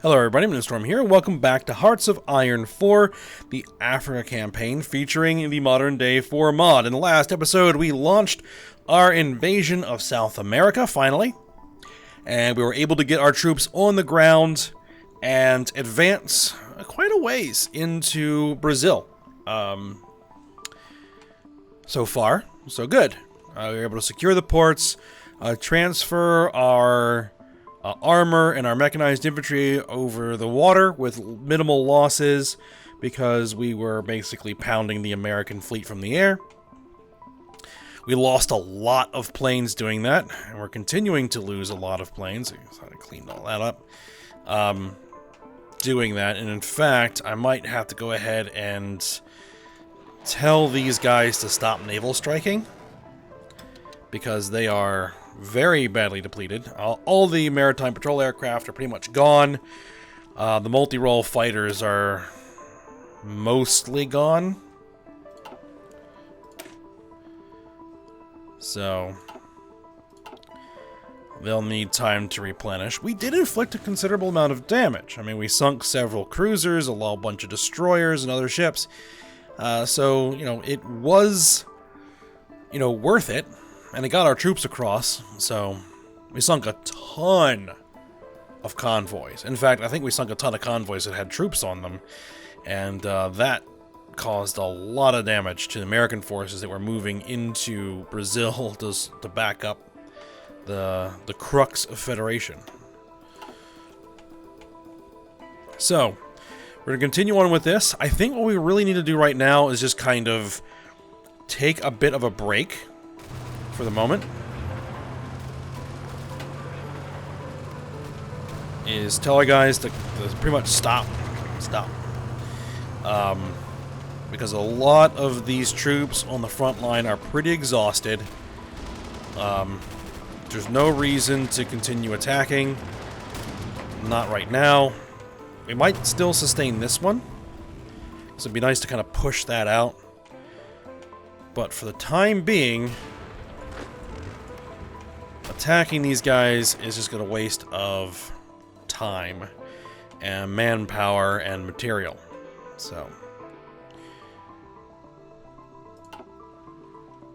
Hello everybody, I'm Storm here, and welcome back to Hearts of Iron 4, the Africa campaign featuring the modern day 4 mod. In the last episode, we launched our invasion of South America, finally, and we were able to get our troops on the ground and advance quite a ways into Brazil. So far, so good. We were able to secure the ports, transfer our armor and our mechanized infantry over the water with minimal losses because we were basically pounding the American fleet from the air. We lost a lot of planes doing that, and we're continuing to lose a lot of planes. I thought I cleaned all that up. Doing that, and in fact, I might have to go ahead and tell these guys to stop naval striking because they are very badly depleted. All the maritime patrol aircraft are pretty much gone. The multi-role fighters are mostly gone. So they'll need time to replenish. We did inflict a considerable amount of damage. I mean, we sunk several cruisers, a whole bunch of destroyers and other ships. So, it was, worth it. And it got our troops across, so we sunk a ton of convoys. In fact, I think we sunk a ton of convoys that had troops on them, and that caused a lot of damage to the American forces that were moving into Brazil to back up the crux of Federation. So, we're going to continue on with this. I think what we really need to do right now is just kind of take a bit of a break for the moment, is tell our guys to pretty much stop, because a lot of these troops on the front line are pretty exhausted. There's no reason to continue attacking, not right now. We might still sustain this one, so it'd be nice to kind of push that out, but for the time being, attacking these guys is just going to waste of time and manpower and material. So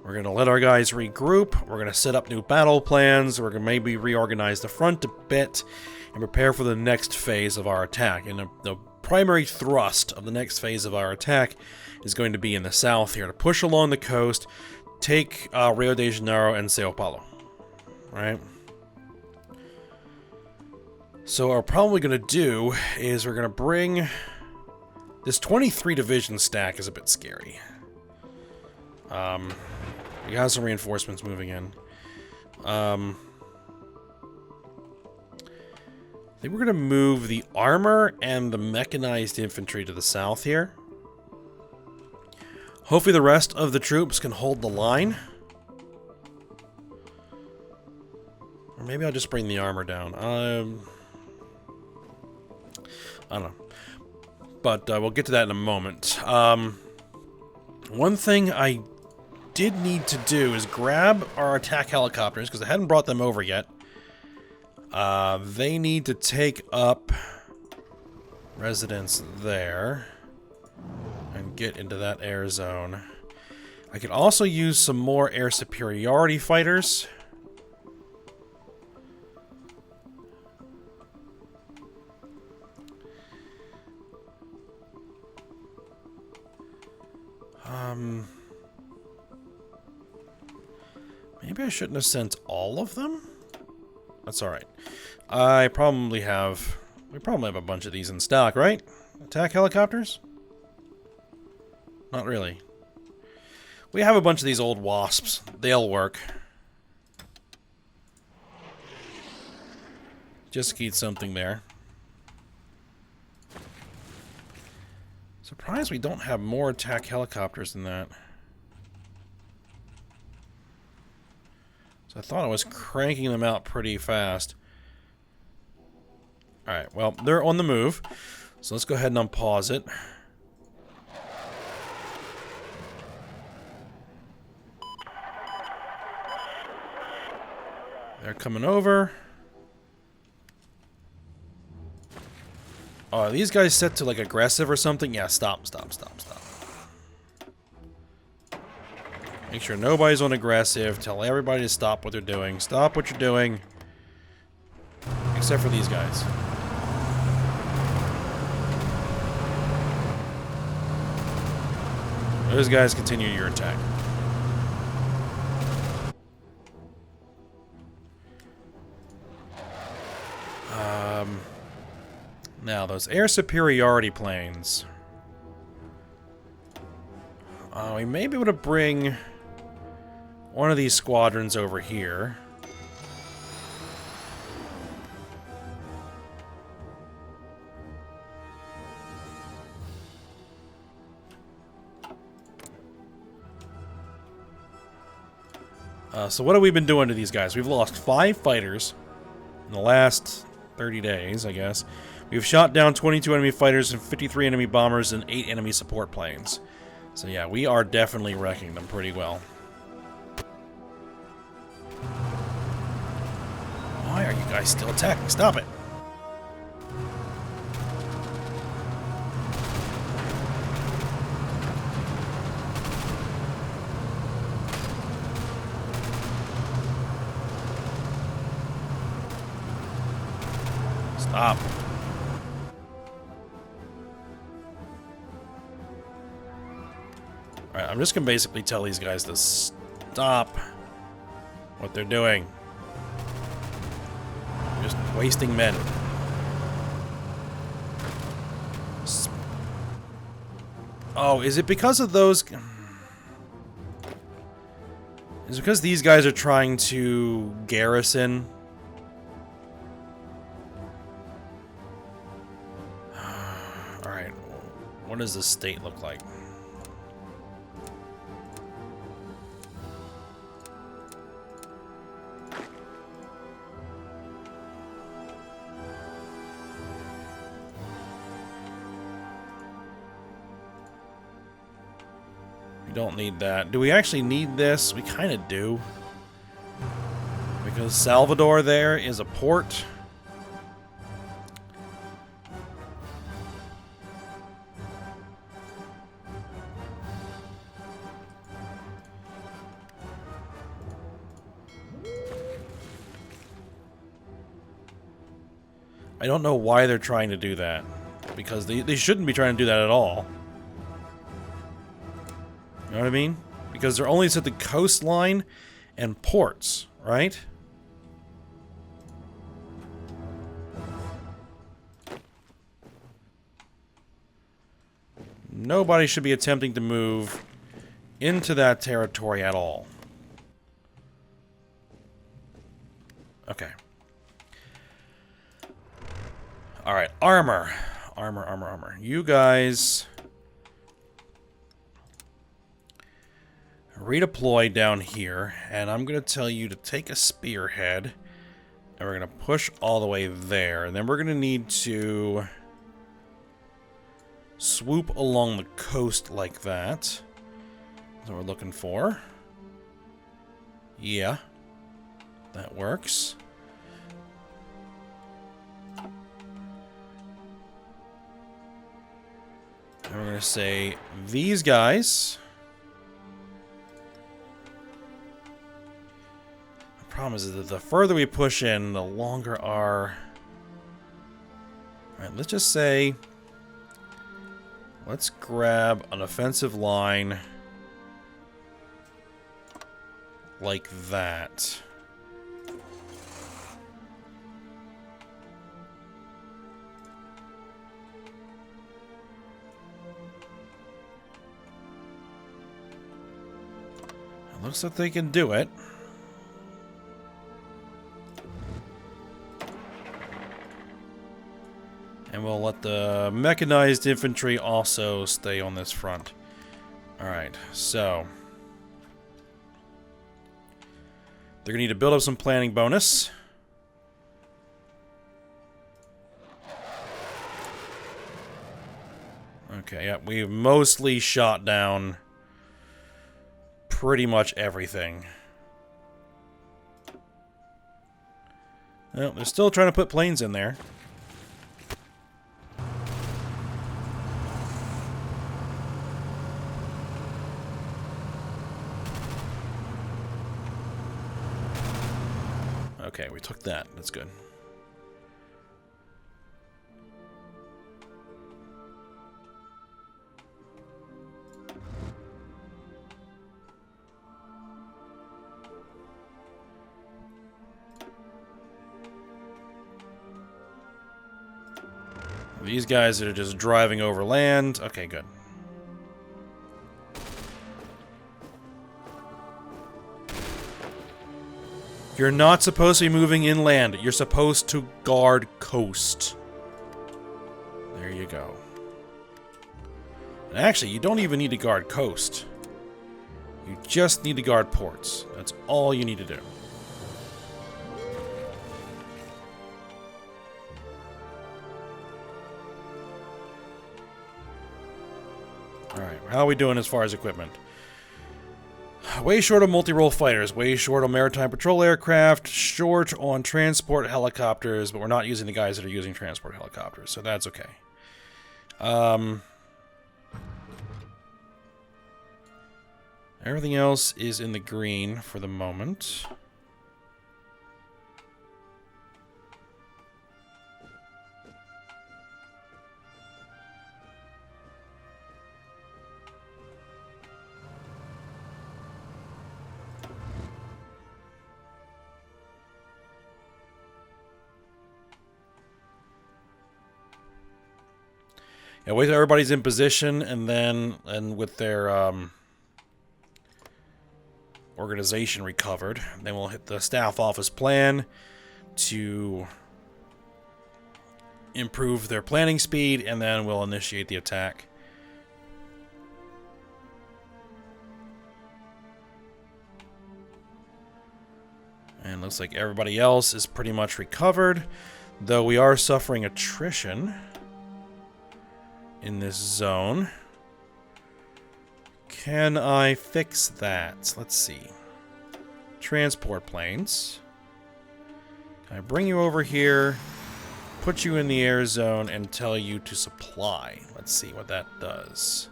we're going to let our guys regroup. We're going to set up new battle plans. We're going to maybe reorganize the front a bit and prepare for the next phase of our attack. And the primary thrust of the next phase of our attack is going to be in the south here, to push along the coast, take Rio de Janeiro and Sao Paulo. Right? So what we're probably going to do is we're going to bring... This 23 division stack is a bit scary. We have some reinforcements moving in. I think we're going to move the armor and the mechanized infantry to the south here. Hopefully the rest of the troops can hold the line. Or maybe I'll just bring the armor down. I don't know. But we'll get to that in a moment. One thing I did need to do is grab our attack helicopters, because I hadn't brought them over yet. They need to take up residence there and get into that air zone. I could also use some more air superiority fighters. Maybe I shouldn't have sent all of them? That's alright. We probably have a bunch of these in stock, right? Attack helicopters? Not really. We have a bunch of these old Wasps. They'll work. Just need something there. Surprised we don't have more attack helicopters than that. So I thought I was cranking them out pretty fast. Alright, well, they're on the move. So let's go ahead and unpause it. They're coming over. Oh, are these guys set to, like, aggressive or something? Yeah, stop. Make sure nobody's on aggressive. Tell everybody to stop what they're doing. Stop what you're doing. Except for these guys. Those guys continue your attack. Now, those air superiority planes. We may be able to bring one of these squadrons over here. So what have we been doing to these guys? We've lost 5 fighters in the last 30 days, I guess. We've shot down 22 enemy fighters and 53 enemy bombers and 8 enemy support planes. So yeah, we are definitely wrecking them pretty well. Why are you guys still attacking? Stop it! Stop. Alright, I'm just gonna basically tell these guys to stop what they're doing. Just wasting men. Oh, is it because of those? Is it because these guys are trying to garrison? Alright, what does this state look like? We don't need that. Do we actually need this? We kind of do. Because Salvador there is a port. I don't know why they're trying to do that. Because they shouldn't be trying to do that at all. You know what I mean? Because they're only at the coastline and ports, right? Nobody should be attempting to move into that territory at all. Okay. Alright, armor. Armor. You guys redeploy down here, and I'm going to tell you to take a spearhead, and we're going to push all the way there, and then we're going to need to swoop along the coast like that. That's what we're looking for. Yeah, that works. And we're going to say, these guys. The problem is that the further we push in, the longer our... Alright, let's just say... Let's grab an offensive line like that. It looks like they can do it. And we'll let the mechanized infantry also stay on this front. Alright, so... They're going to need to build up some planning bonus. Okay, yeah, we've mostly shot down pretty much everything. Well, they're still trying to put planes in there. Okay, we took that. That's good. These guys that are just driving over land. Okay, good. You're not supposed to be moving inland. You're supposed to guard coast. There you go. And actually, you don't even need to guard coast. You just need to guard ports. That's all you need to do. Alright, how are we doing as far as equipment? Way short of multi-role fighters, way short on maritime patrol aircraft, short on transport helicopters, but we're not using the guys that are using transport helicopters, so that's okay. Everything else is in the green for the moment. Yeah, wait till everybody's in position, and then, with their organization recovered, then we'll hit the staff office plan to improve their planning speed, and then we'll initiate the attack. And looks like everybody else is pretty much recovered, though we are suffering attrition in this zone. Can I fix that? Let's see. Transport planes. Can I bring you over here, put you in the air zone, and tell you to supply? Let's see what that does.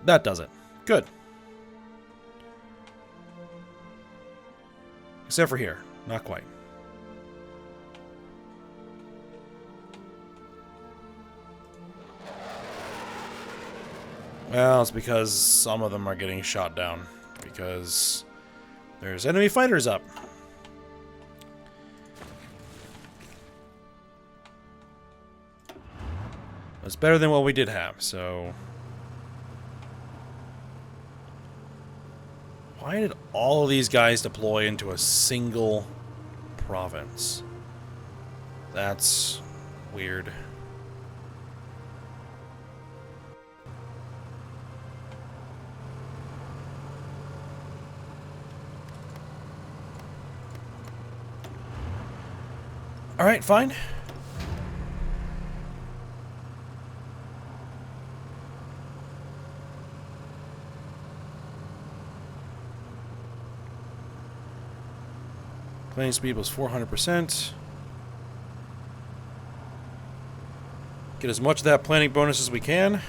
That does it. Good. Except for here. Not quite. Well, it's because some of them are getting shot down. Because there's enemy fighters up. It's better than what we did have, so... Why did all of these guys deploy into a single province? That's weird. Alright, fine. Plane speed was 400%. Get as much of that planning bonus as we can.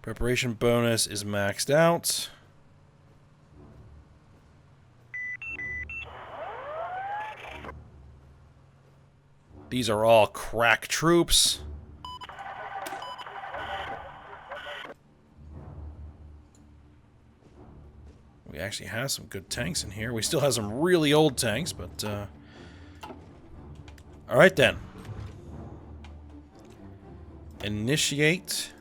Preparation bonus is maxed out. These are all crack troops. We actually have some good tanks in here. We still have some really old tanks, but... Alright then. Initiate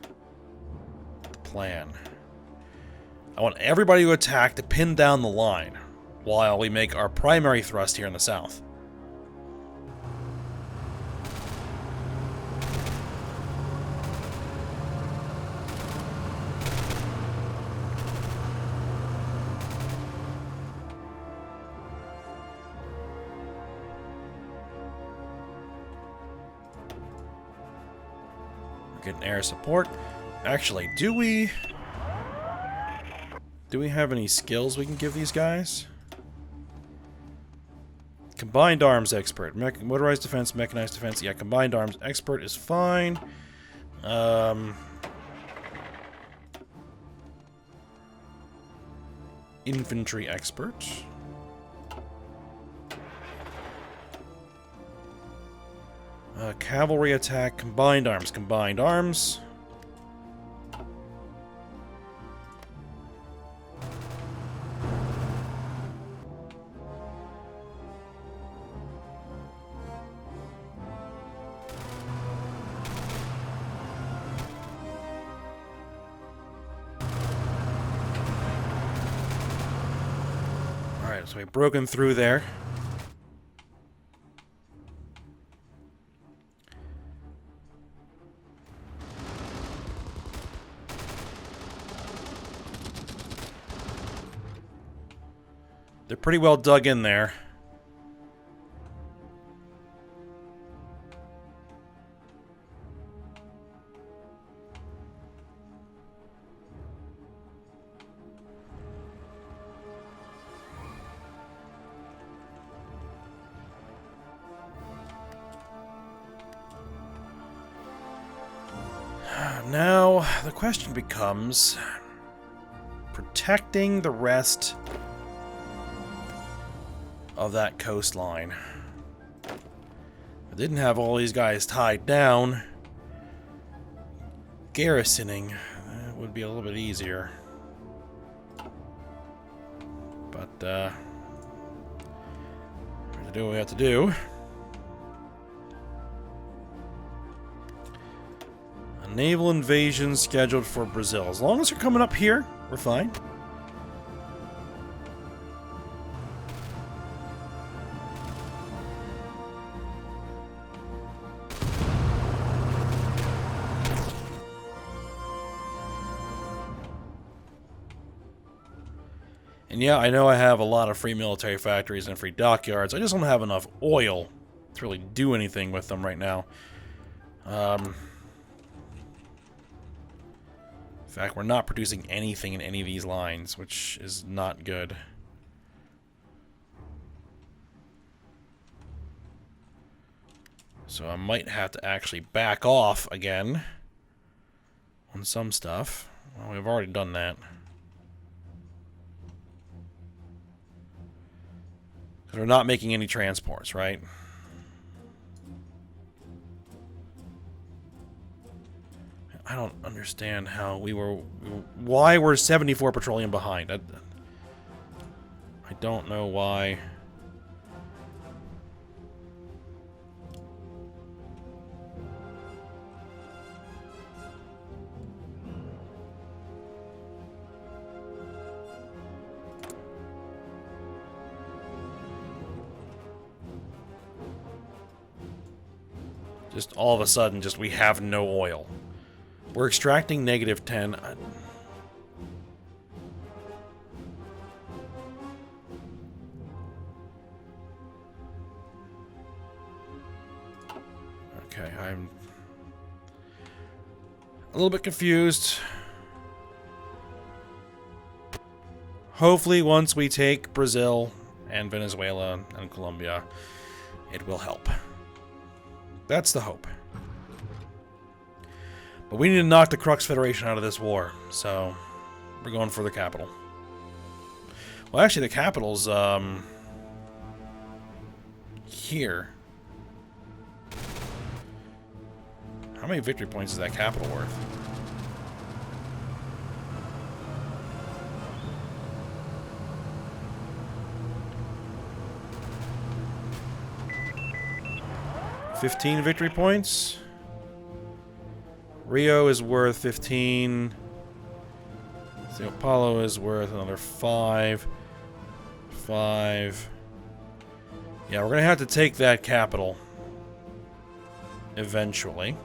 the plan. I want everybody to attack to pin down the line, while we make our primary thrust here in the south. Getting air support. Actually, do we have any skills we can give these guys? Combined arms expert. Motorized defense, mechanized defense. Yeah, combined arms expert is fine. Infantry expert. Cavalry attack, combined arms, combined arms. Alright, so we've broken through there. They're pretty well dug in there. Now, the question becomes protecting the rest of that coastline. I didn't have all these guys tied down. Garrisoning would be a little bit easier. But, we have to do what we have to do. A naval invasion scheduled for Brazil. As long as they're coming up here, we're fine. And yeah, I know I have a lot of free military factories and free dockyards. I just don't have enough oil to really do anything with them right now. In fact, we're not producing anything in any of these lines, which is not good. So I might have to actually back off again on some stuff. Well, we've already done that. Because we're not making any transports, right? I don't understand how why we're 74 petroleum behind. I don't know why. Just all of a sudden, we have no oil. We're extracting -10. Okay, I'm a little bit confused. Hopefully, once we take Brazil and Venezuela and Colombia, it will help. That's the hope. But we need to knock the Crux Federation out of this war, so we're going for the capital. Well, actually, the capital's here. How many victory points is that capital worth? $15 victory points. Rio is worth 15. Sao Paulo is worth another 5. 5. Yeah, we're gonna have to take that capital eventually.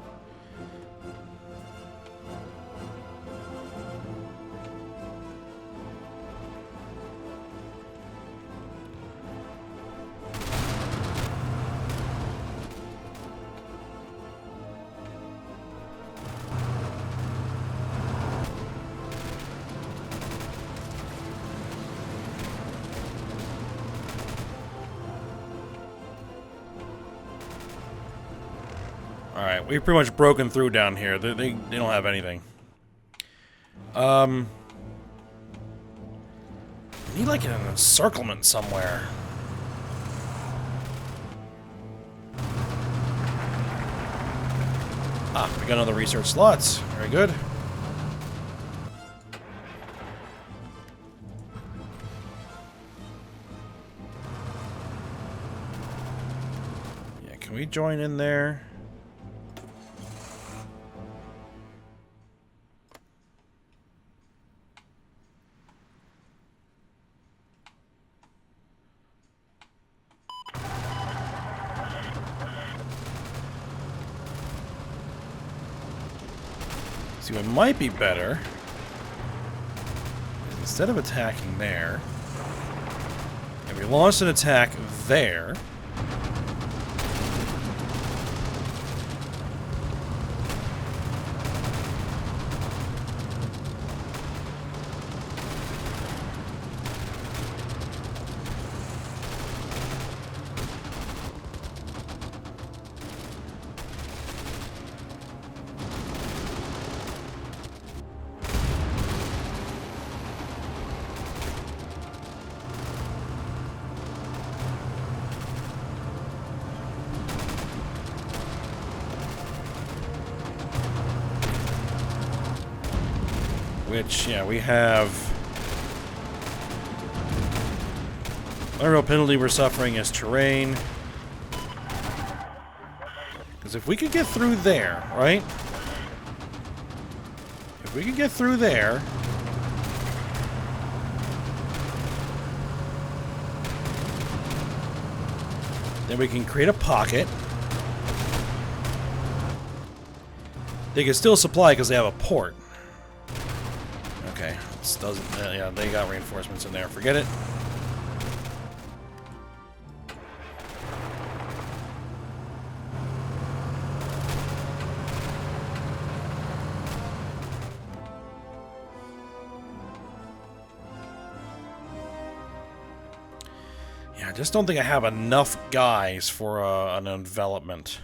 Alright, we've pretty much broken through down here. They don't have anything. We need like an encirclement somewhere. Ah, we got another research slots. Very good. Yeah, can we join in there? See, what might be better is instead of attacking there, and we launched an attack there. Which, yeah, we have... The real penalty we're suffering is terrain. Because if we could get through there, right? If we could get through there... Then we can create a pocket. They can still supply because they have a port. Okay, this doesn't... yeah, they got reinforcements in there. Forget it. Yeah, I just don't think I have enough guys for an envelopment.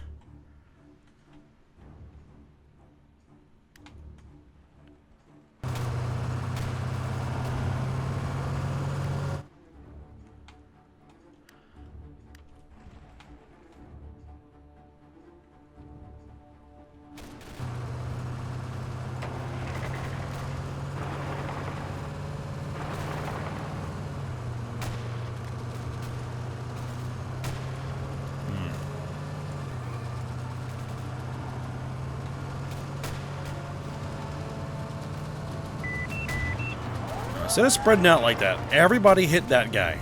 Instead of spreading out like that, everybody hit that guy.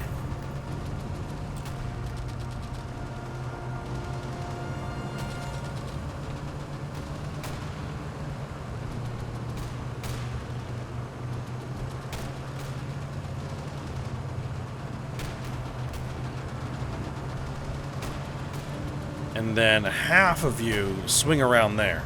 And then half of you swing around there.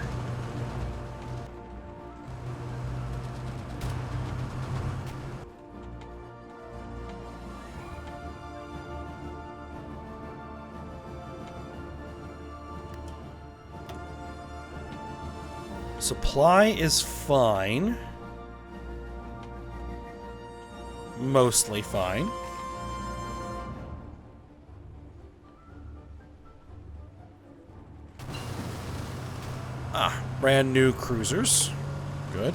Supply is fine. Mostly fine. Ah, brand new cruisers. Good.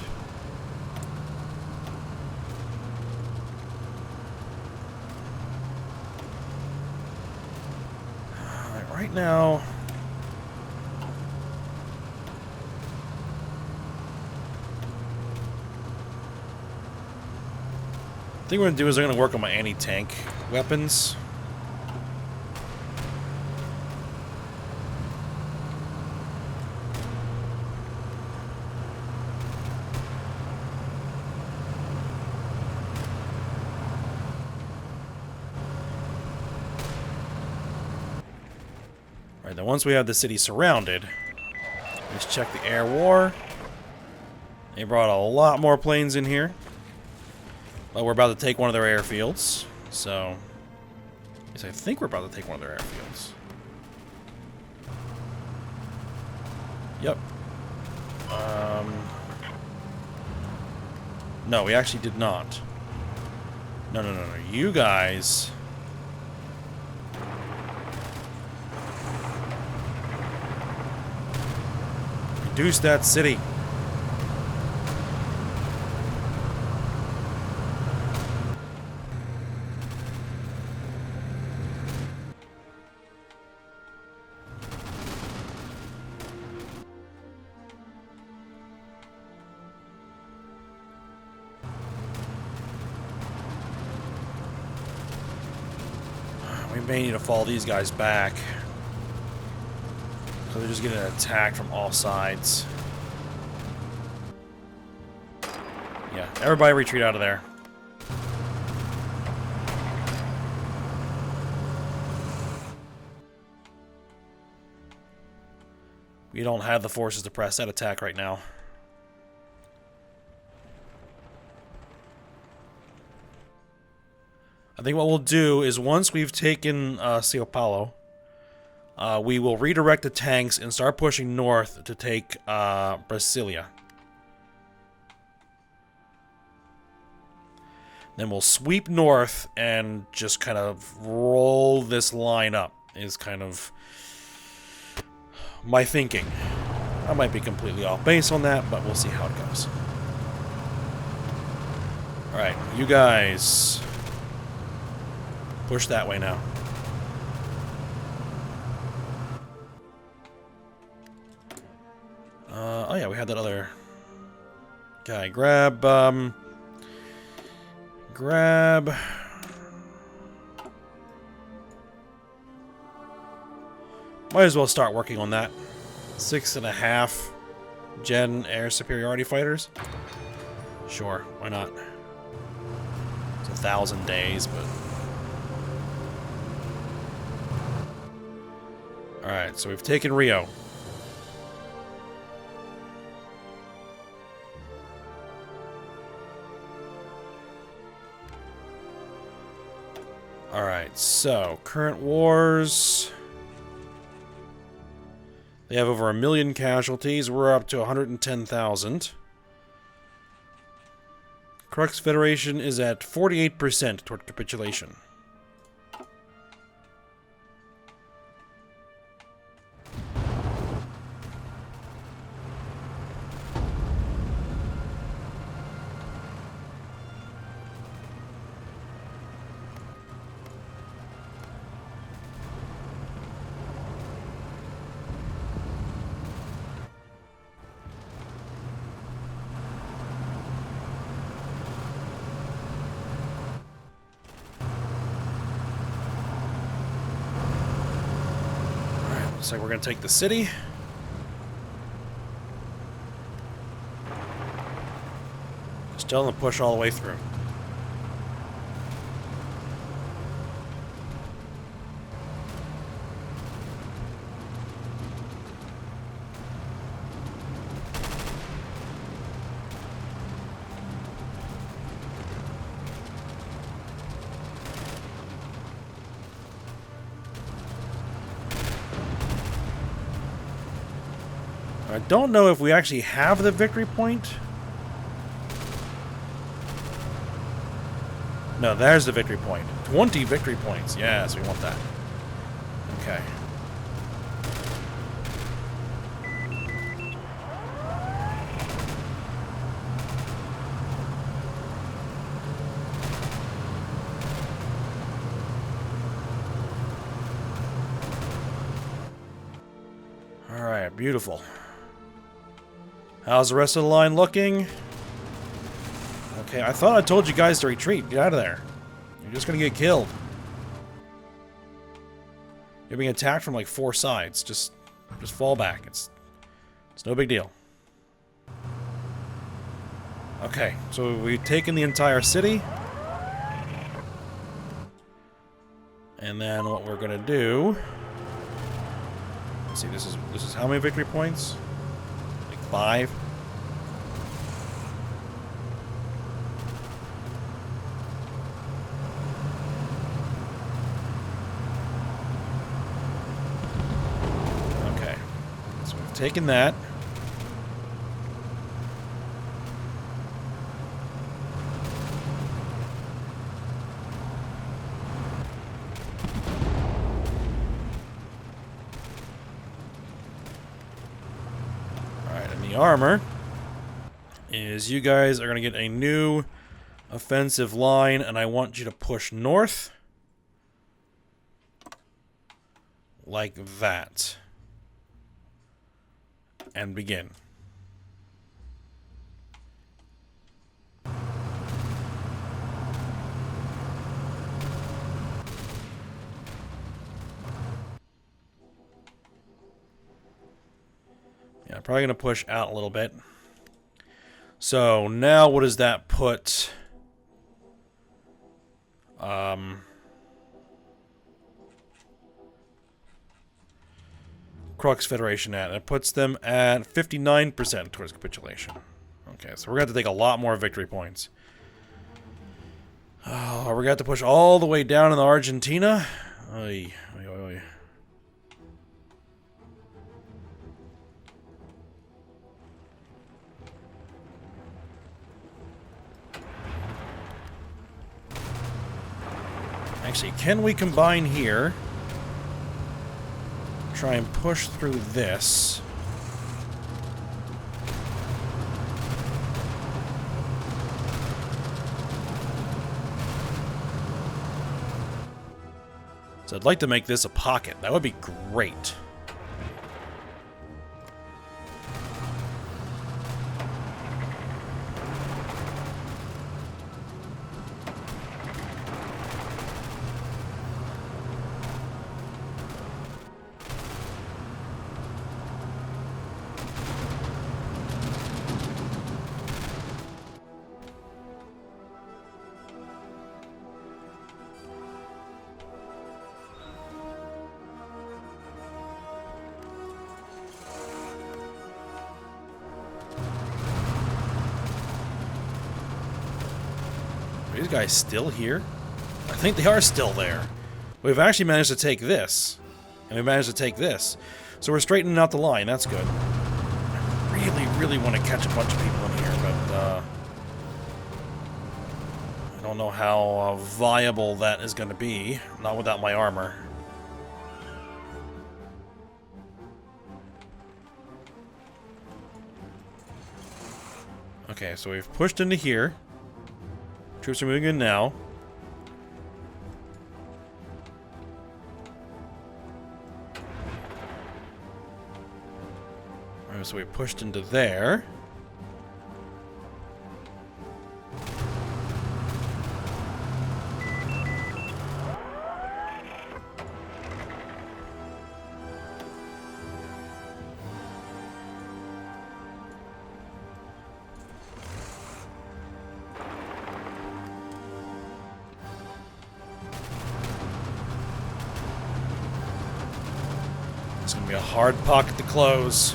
Right now... I think what I'm going to do is I'm going to work on my anti-tank weapons. Alright, then once we have the city surrounded, let's check the air war. They brought a lot more planes in here. But we're about to take one of their airfields, so... Yes, I think we're about to take one of their airfields. Yep. No, we actually did not. No. You guys... reduce that city. We may need to fall these guys back. So they're just getting attacked from all sides. Yeah, everybody retreat out of there. We don't have the forces to press that attack right now. I think what we'll do is once we've taken Sao Paulo, we will redirect the tanks and start pushing north to take Brasilia. Then we'll sweep north and just kind of roll this line up is kind of my thinking. I might be completely off base on that, but we'll see how it goes. Alright, you guys push that way now. Oh yeah, we had that other guy. Grab. Might as well start working on that. 6.5 gen air superiority fighters. Sure, why not? It's 1,000 days, but... Alright, so we've taken Rio. Alright, so, current wars... They have over 1 million casualties. We're up to 110,000. Crux Federation is at 48% toward capitulation. Looks like we're going to take the city. Just tell them to push all the way through. I don't know if we actually have the victory point. No, there's the victory point. 20 victory points. Yes, we want that. Okay. Alright, beautiful. How's the rest of the line looking? Okay, I thought I told you guys to retreat. Get out of there. You're just gonna get killed. You're being attacked from like 4 sides. Just fall back. It's no big deal. Okay, so we've taken the entire city. And then what we're gonna do... Let's see, this is how many victory points? 5. Okay. So we've taking that. Alright, and the armor is you guys are going to get a new offensive line, and I want you to push north. Like that. And begin. Yeah, I'm probably going to push out a little bit. So now what does that put? Crux Federation at? It puts them at 59% towards capitulation. Okay, so we're going to have to take a lot more victory points. Oh, we're going to have to push all the way down in Argentina? Oy, oy, oy, oy. Actually, can we combine here? Try and push through this. So I'd like to make this a pocket. That would be great. Are these guys still here? I think they are still there. We've actually managed to take this. And we managed to take this. So we're straightening out the line. That's good. I really want to catch a bunch of people in here, but I don't know how viable that is going to be. Not without my armor. Okay, so we've pushed into here. Troops are moving in now. Alright, so we pushed into there. It's gonna be a hard pocket to close.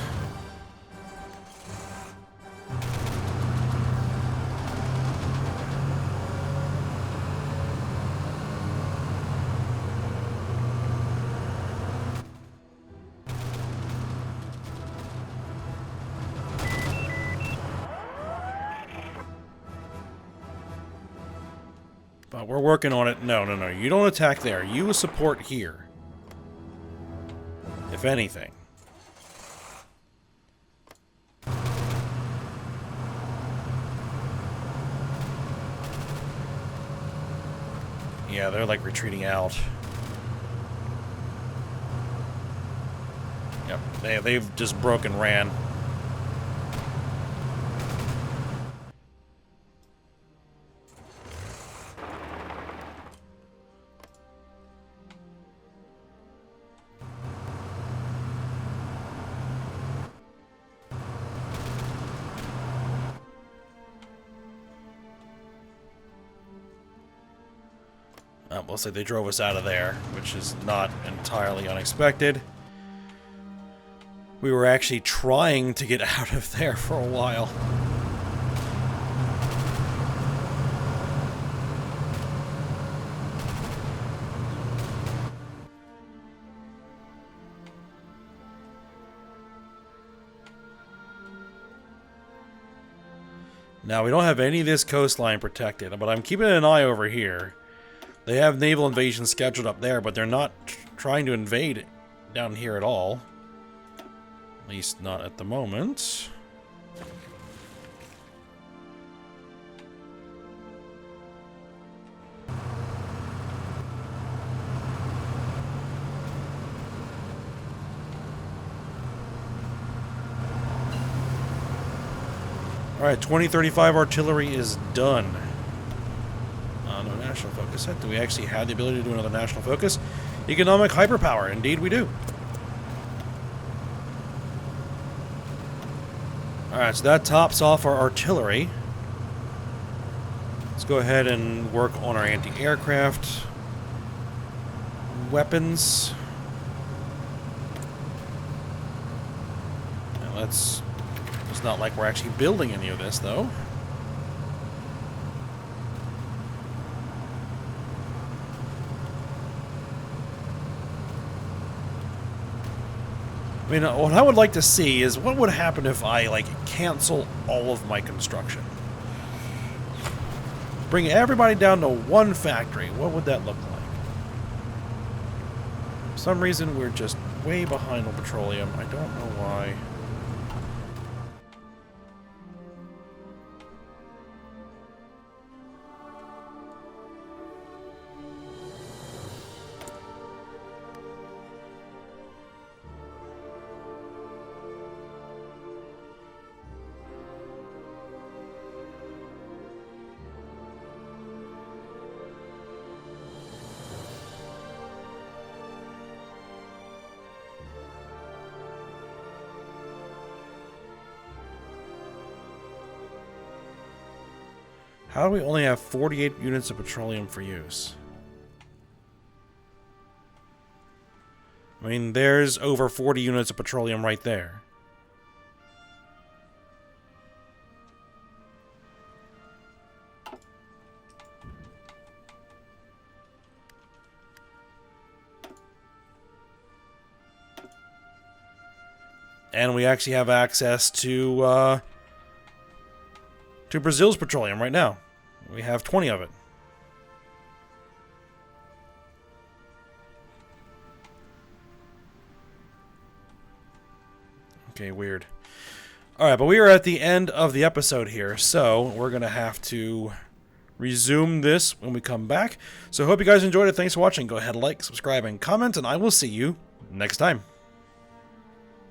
But we're working on it. No, no, no. You don't attack there. You support here. If anything. Yeah, they're like retreating out. Yep, they've just broke and ran. Looks like they drove us out of there, which is not entirely unexpected. We were actually trying to get out of there for a while. Now, we don't have any of this coastline protected, but I'm keeping an eye over here. They have naval invasion scheduled up there, but they're not trying to invade down here at all. At least not at the moment. Alright, 2035 artillery is done. No national focus set. Do we actually have the ability to do another national focus? Economic hyperpower. Indeed we do. Alright, so that tops off our artillery. Let's go ahead and work on our anti-aircraft weapons. Now let's... It's not like we're actually building any of this, though. I mean, what I would like to see is what would happen if I, like, cancel all of my construction. Bring everybody down to one factory. What would that look like? For some reason, we're just way behind on petroleum. I don't know why. How do we only have 48 units of petroleum for use? I mean, there's over 40 units of petroleum right there. And we actually have access to Brazil's petroleum right now. We have 20 of it. Okay, weird. Alright, but we are at the end of the episode here, so we're going to have to resume this when we come back. So I hope you guys enjoyed it. Thanks for watching. Go ahead, like, subscribe, and comment, and I will see you next time.